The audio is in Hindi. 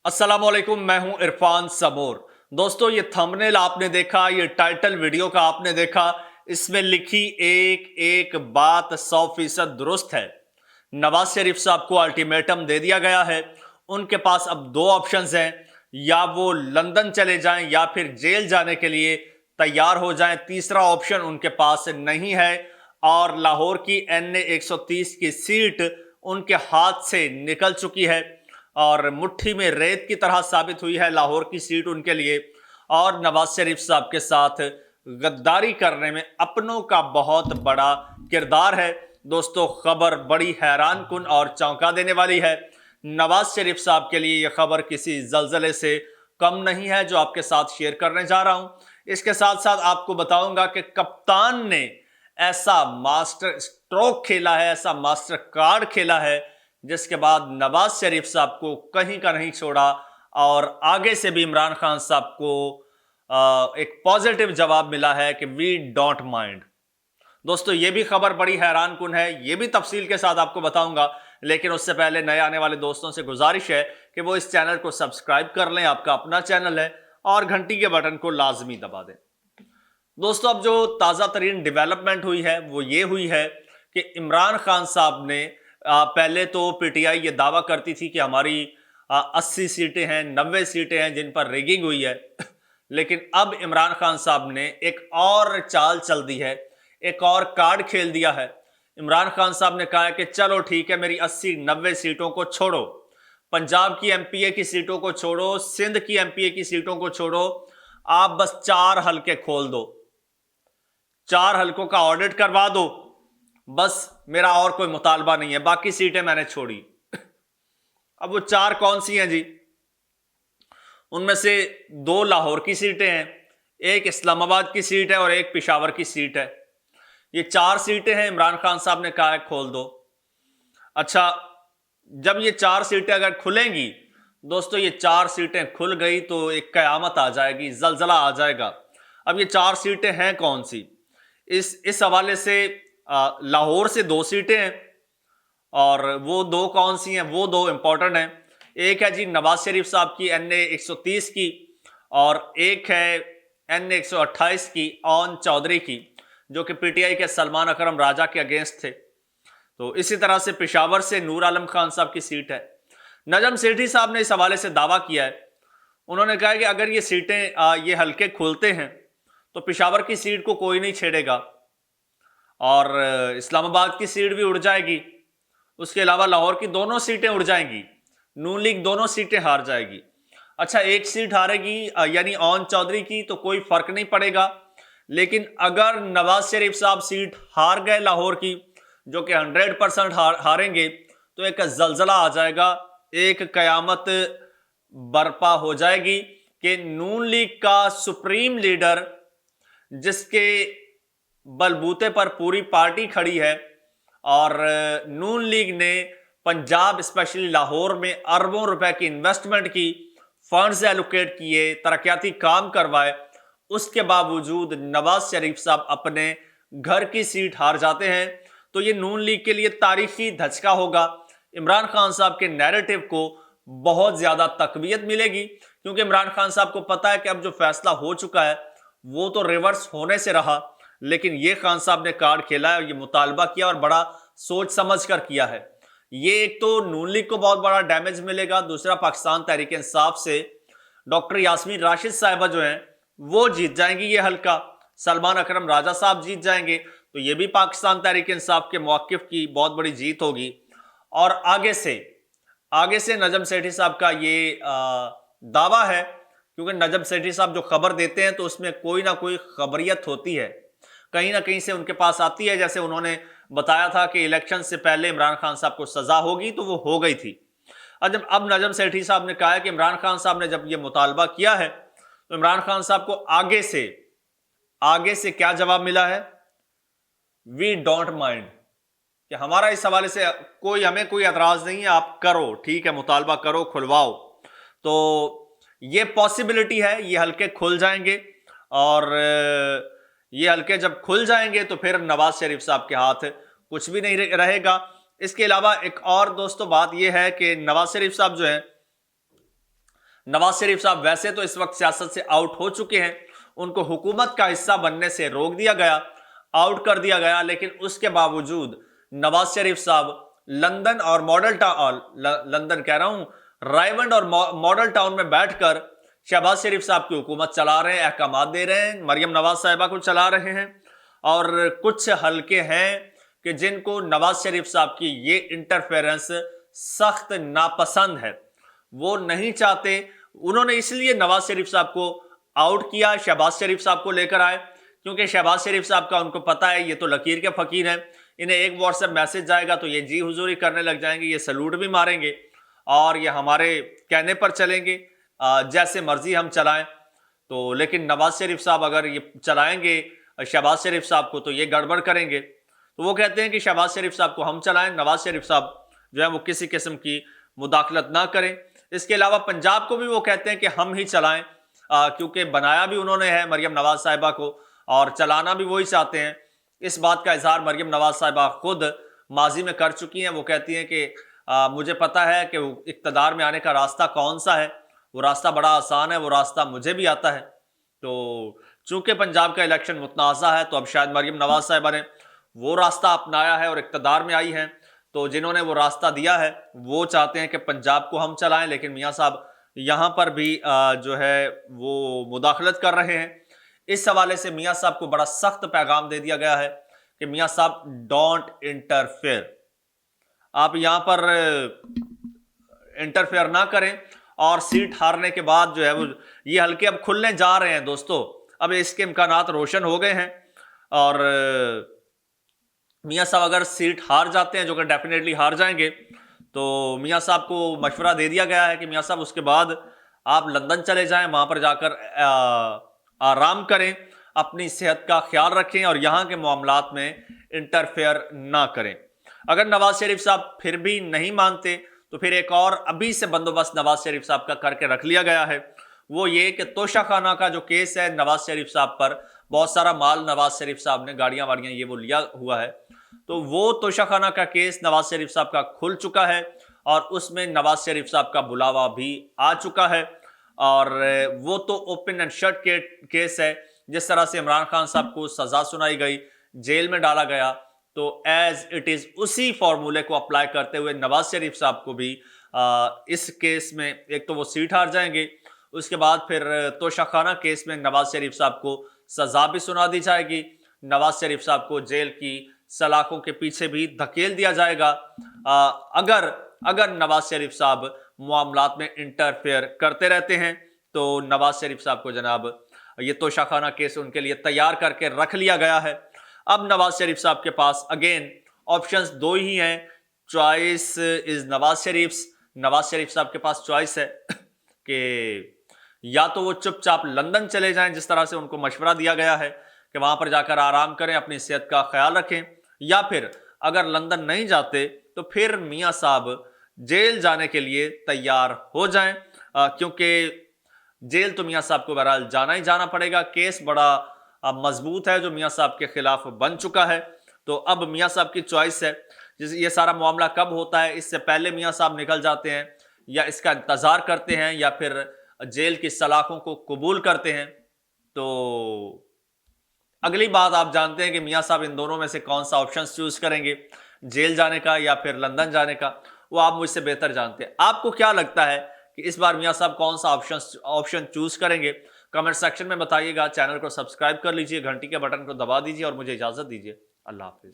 अस्सलाम वालेकुम, मैं हूं इरफान सबोर। दोस्तों, ये थंबनेल आपने देखा, ये टाइटल वीडियो का आपने देखा, इसमें लिखी एक एक बात 100% दुरुस्त है। नवाज शरीफ साहब को अल्टीमेटम दे दिया गया है। उनके पास अब दो ऑप्शंस हैं, या वो लंदन चले जाएं या फिर जेल जाने के लिए तैयार हो जाएं। तीसरा ऑप्शन उनके पास नहीं है और लाहौर की NA 130 की सीट उनके हाथ से निकल चुकी है और मुट्ठी में रेत की तरह साबित हुई है लाहौर की सीट उनके लिए। और नवाज शरीफ साहब के साथ गद्दारी करने में अपनों का बहुत बड़ा किरदार है। दोस्तों, खबर बड़ी हैरान कुन और चौंका देने वाली है। नवाज शरीफ साहब के लिए यह खबर किसी जल्जले से कम नहीं है जो आपके साथ शेयर करने जा रहा हूं। इसके साथ साथ आपको बताऊंगा कि कप्तान ने ऐसा मास्टर स्ट्रोक खेला है, ऐसा मास्टर कार्ड खेला है, जिसके बाद नवाज शरीफ साहब को कहीं का नहीं छोड़ा और आगे से भी इमरान खान साहब को एक पॉजिटिव जवाब मिला है कि वी डोंट माइंड। दोस्तों, ये भी खबर बड़ी हैरान कुन है, ये भी तफसील के साथ आपको बताऊंगा। लेकिन उससे पहले नए आने वाले दोस्तों से गुजारिश है कि वो इस चैनल को सब्सक्राइब कर लें, आपका अपना चैनल है, और घंटी के बटन को लाजमी दबा दें। दोस्तों, अब जो ताज़ा तरीन डेवलपमेंट हुई है वो ये हुई है कि इमरान खान साहब ने पहले तो पीटीआई ये दावा करती थी कि हमारी 80 सीटें हैं, 90 सीटें हैं जिन पर रिगिंग हुई है। लेकिन अब इमरान खान साहब ने एक और चाल चल दी है, एक और कार्ड खेल दिया है। इमरान खान साहब ने कहा है कि चलो ठीक है, मेरी 80-90 सीटों को छोड़ो, पंजाब की एमपीए की सीटों को छोड़ो, सिंध की एमपीए की सीटों को छोड़ो, आप बस 4 हलके खोल दो, 4 हलकों का ऑडिट करवा दो, बस मेरा और कोई मुतालबा नहीं है, बाकी सीटें मैंने छोड़ी। अब वो 4 कौन सी हैं जी? उनमें से 2 लाहौर की सीटें हैं, एक इस्लामाबाद की सीट है और एक पेशावर की सीट है। ये 4 सीटें हैं, इमरान खान साहब ने कहा है खोल दो। अच्छा, जब ये 4 सीटें अगर खुलेंगी, दोस्तों ये 4 सीटें खुल गई तो एक कयामत आ जाएगी, जलजला आ जाएगा। अब ये 4 सीटें हैं कौन सी? इस हवाले से लाहौर से 2 सीटें हैं, और वो 2 कौन सी हैं? वो 2 इंपॉर्टेंट हैं। एक है जी नवाज शरीफ साहब की NA 130 की, और एक है NA 128 की ऑन चौधरी की, जो कि पीटीआई के सलमान अकरम राजा के अगेंस्ट थे। तो इसी तरह से पेशावर से नूर आलम खान साहब की सीट है। नजम सेठी साहब ने इस हवाले से दावा किया है। उन्होंने कहा कि अगर ये सीटें ये हल्के खुलते हैं तो पेशावर की सीट को कोई नहीं छेड़ेगा और इस्लामाबाद की सीट भी उड़ जाएगी। उसके अलावा लाहौर की दोनों सीटें उड़ जाएंगी, नून लीग दोनों सीटें हार जाएगी। अच्छा, एक सीट हारेगी यानी ऑन चौधरी की, तो कोई फर्क नहीं पड़ेगा। लेकिन अगर नवाज शरीफ साहब सीट हार गए लाहौर की, जो कि 100% हारेंगे, तो एक जलजला आ जाएगा, एक कयामत बर्पा हो जाएगी कि नून लीग का सुप्रीम लीडर, जिसके बलबूते पर पूरी पार्टी खड़ी है, और नून लीग ने पंजाब स्पेशली लाहौर में अरबों रुपए की इन्वेस्टमेंट की, फंड्स एलोकेट किए, तरक्याती काम करवाए, उसके बावजूद नवाज शरीफ साहब अपने घर की सीट हार जाते हैं, तो ये नून लीग के लिए तारीखी धचका होगा। इमरान खान साहब के नैरेटिव को बहुत ज्यादा तकवीत मिलेगी, क्योंकि इमरान खान साहब को पता है कि अब जो फैसला हो चुका है वो तो रिवर्स होने से रहा, लेकिन ये खान साहब ने कार्ड खेला है, ये मुतालबा किया और बड़ा सोच समझ कर किया है। ये एक तो नून लीग को बहुत बड़ा डैमेज मिलेगा, दूसरा पाकिस्तान तहरीक इंसाफ से डॉक्टर यास्मीन राशिद साहिबा जो हैं वो जीत जाएंगी ये हल्का, सलमान अकरम राजा साहब जीत जाएंगे, तो ये भी पाकिस्तान तहरीक इंसाफ के मौकिफ की बहुत बड़ी जीत होगी। और आगे से नजम सेठी साहब का ये दावा है, क्योंकि नजम सेठी साहब जो खबर देते हैं तो उसमें कोई ना कोई खबरियत होती है, कहीं ना कहीं से उनके पास आती है। जैसे उन्होंने बताया था कि इलेक्शन से पहले इमरान खान साहब को सजा होगी, तो वो हो गई थी। अब नजम सेठी साहब ने कहा है कि इमरान खान साहब ने जब ये मुतालबा किया है, तो इमरान खान साहब को आगे से क्या जवाब मिला है? वी डोंट माइंड, कि हमारा इस हवाले से हमें कोई एतराज नहीं है, आप करो, ठीक है, मुतालबा करो, खुलवाओ। तो ये पॉसिबिलिटी है, ये हल्के खुल जाएंगे, और ये हल्के जब खुल जाएंगे तो फिर नवाज शरीफ साहब के हाथ कुछ भी नहीं रहेगा। इसके अलावा एक और दोस्तों बात यह है कि नवाज शरीफ साहब जो है नवाज शरीफ साहब वैसे तो इस वक्त सियासत से आउट हो चुके हैं, उनको हुकूमत का हिस्सा बनने से रोक दिया गया, आउट कर दिया गया, लेकिन उसके बावजूद नवाज शरीफ साहब लंदन और मॉडल टाउन, लंदन कह रहा हूं, रायमंड और मॉडल टाउन में बैठकर शहबाज शरीफ साहब की हुकूमत चला रहे हैं, अहकाम दे रहे हैं, मरियम नवाज साहिबा को चला रहे हैं। और कुछ हलके हैं कि जिनको नवाज शरीफ साहब की ये इंटरफेरेंस सख्त नापसंद है, वो नहीं चाहते। उन्होंने इसलिए नवाज शरीफ साहब को आउट किया, शहबाज शरीफ साहब को लेकर आए, क्योंकि शहबाज शरीफ साहब का उनको पता है ये तो लकीर के फकीर हैं, इन्हें एक व्हाट्सएप मैसेज जाएगा तो ये जी हुजूरी करने लग जाएंगे, ये सलूट भी मारेंगे और ये हमारे कहने पर चलेंगे, जैसे मर्जी हम चलाएं। तो लेकिन नवाज शरीफ साहब अगर ये चलाएंगे शहबाज शरीफ साहब को तो ये गड़बड़ करेंगे, तो वो कहते हैं कि शहबाज शरीफ साहब को हम चलाएं, नवाज शरीफ साहब जो है वो किसी किस्म की मुदाखलत ना करें। इसके अलावा पंजाब को भी वो कहते हैं कि हम ही चलाएं, क्योंकि बनाया भी उन्होंने है मरियम नवाज साहिबा को और चलाना भी वही चाहते हैं। इस बात का इजहार मरियम नवाज साहिबा खुद माजी में कर चुकी हैं। वो कहती हैं कि मुझे पता है कि इक्तदार में आने का रास्ता कौन सा है, वो रास्ता बड़ा आसान है, वो रास्ता मुझे भी आता है। तो चूंकि पंजाब का इलेक्शन मुतनाज़ा है, तो अब शायद मरियम नवाज साहिबा ने वो रास्ता अपनाया है और इक्तदार में आई हैं, तो जिन्होंने वो रास्ता दिया है वो चाहते हैं कि पंजाब को हम चलाएं, लेकिन मियां साहब यहां पर भी जो है वो मुदाखलत कर रहे हैं। इस हवाले से मियां साहब को बड़ा सख्त पैगाम दे दिया गया है कि मियां साहब डोंट इंटरफेयर, आप यहां पर इंटरफेयर ना करें। और सीट हारने के बाद जो है वो ये हल्के अब खुलने जा रहे हैं दोस्तों, अब इसके इम्कानात रोशन हो गए हैं। और मियां साहब अगर सीट हार जाते हैं, जो कि डेफिनेटली हार जाएंगे, तो मियां साहब को मशवरा दे दिया गया है कि मियां साहब उसके बाद आप लंदन चले जाएं, वहां पर जाकर आराम करें, अपनी सेहत का ख्याल रखें और यहां के मामलात में इंटरफेयर ना करें। अगर नवाज शरीफ साहब फिर भी नहीं मानते तो फिर एक और अभी से बंदोबस्त नवाज शरीफ साहब का करके रख लिया गया है, वो ये कि तोशाखाना का जो केस है नवाज शरीफ साहब पर, बहुत सारा माल नवाज शरीफ साहब ने, गाड़ियां वाड़ियां ये वो लिया हुआ है, तो वो तोशाखाना का केस नवाज शरीफ साहब का खुल चुका है और उसमें नवाज शरीफ साहब का बुलावा भी आ चुका है। और वो तो ओपन एंड शट केस है। जिस तरह से इमरान खान साहब को सजा सुनाई गई, जेल में डाला गया, तो एज इट इज उसी फॉर्मूले को अप्लाई करते हुए नवाज शरीफ साहब को भी इस केस में एक तो वो सीट हार जाएंगे, उसके बाद फिर तोशाखाना केस में नवाज शरीफ साहब को सजा भी सुना दी जाएगी, नवाज शरीफ साहब को जेल की सलाखों के पीछे भी धकेल दिया जाएगा अगर नवाज शरीफ साहब मामलात में इंटरफेयर करते रहते हैं। तो नवाज शरीफ साहब को जनाब ये तोशाखाना केस उनके लिए तैयार करके रख लिया गया है। अब नवाज शरीफ साहब के पास अगेन ऑप्शंस दो ही हैं, चॉइस इज नवाज शरीफ साहब के पास चॉइस है कि या तो वो चुपचाप लंदन चले जाएं, जिस तरह से उनको मशवरा दिया गया है कि वहां पर जाकर आराम करें, अपनी सेहत का ख्याल रखें, या फिर अगर लंदन नहीं जाते तो फिर मियां साहब जेल जाने के लिए तैयार हो जाएं, क्योंकि जेल तो मियां साहब को बहरहाल जाना ही जाना पड़ेगा। केस बड़ा मजबूत है जो मियां साहब के खिलाफ बन चुका है, तो अब मियां साहब की चॉइस है। ये सारा मामला कब होता है, इससे पहले मियां साहब निकल जाते हैं या इसका इंतजार करते हैं या फिर जेल की सलाखों को कबूल करते हैं। तो अगली बात आप जानते हैं कि मियां साहब इन दोनों में से कौन सा ऑप्शन चूज करेंगे, जेल जाने का या फिर लंदन जाने का, वो आप मुझसे बेहतर जानते हैं। आपको क्या लगता है कि इस बार मियां साहब कौन सा ऑप्शन चूज करेंगे? कमेंट सेक्शन में बताइएगा। चैनल को सब्सक्राइब कर लीजिए, घंटी के बटन को दबा दीजिए और मुझे इजाजत दीजिए। अल्लाह हाफिज।